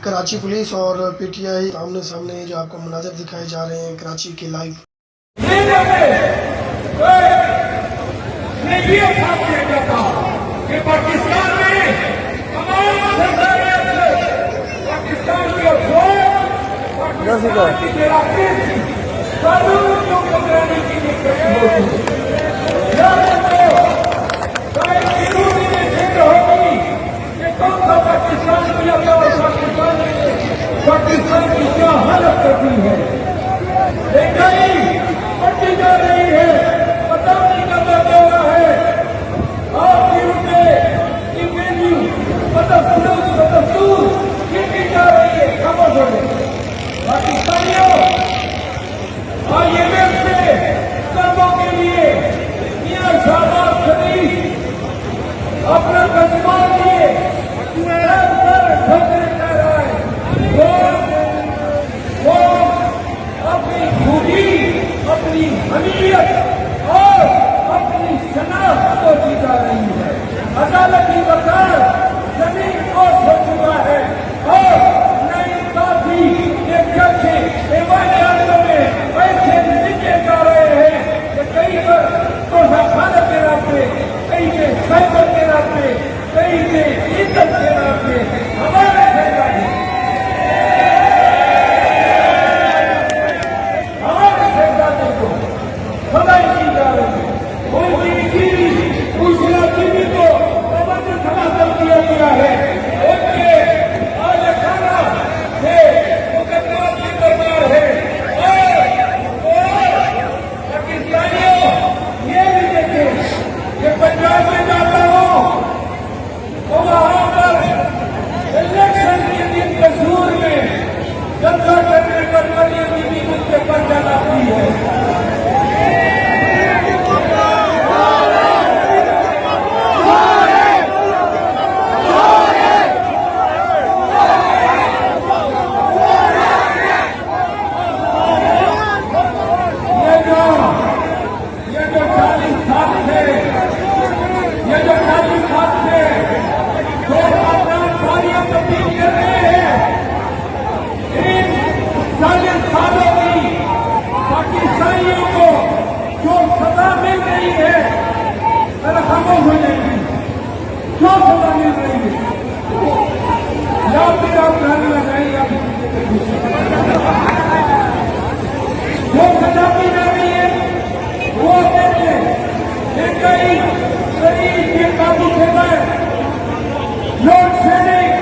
Karachi police और PTI आमने सामने जो आपको मनाज़र दिखाए जा रहे हैं कराची के लाइव। पाकिस्तान में पाकिस्तान की क्या हालत करती है, बढ़ती जा रही है, पता नहीं करना क्या है। आपकी उनके बदस्तूर गिरती जा रही है। खबर हो पाकिस्तानियों, IMF से कर्जों के लिए मियां शहबाज शरीफ अपना कस्बा लिए अपनी खूबी, अपनी हमीयत और अपनी शनाख्त को जीता रही है। अदालती बचाव जमीन को हो चुका है और नई काफी एक चर्चे एवानियातों में ऐसे लिखे जा रहे हैं कि कई पर तोहफाना के रास्ते, कई के साइबर के रास्ते, कई के इज्जत के रास्ते हमारे सरकारी सदाई की जा रही है। उस टीवी को खड़ा कर दिया गया है। उनके आलखाना से मुकदमा की दरबार है। और पाकिस्तानियों ये भी देखें कि पंजाब में जाता हूं तो वहां पर इलेक्शन के दिन कसूर में जलसा करने पर मरियम बीबी उनके पर्चा लाती है। पाकिस्तानियों को जो सजा मिल रही है, खामोश हो जाएगी। जो सजा मिल रही है या फिर आप गाने लगाएं या फिर जो सजा दी जा रही है वो देखे कई शरीर के काबू से लोड शेडिंग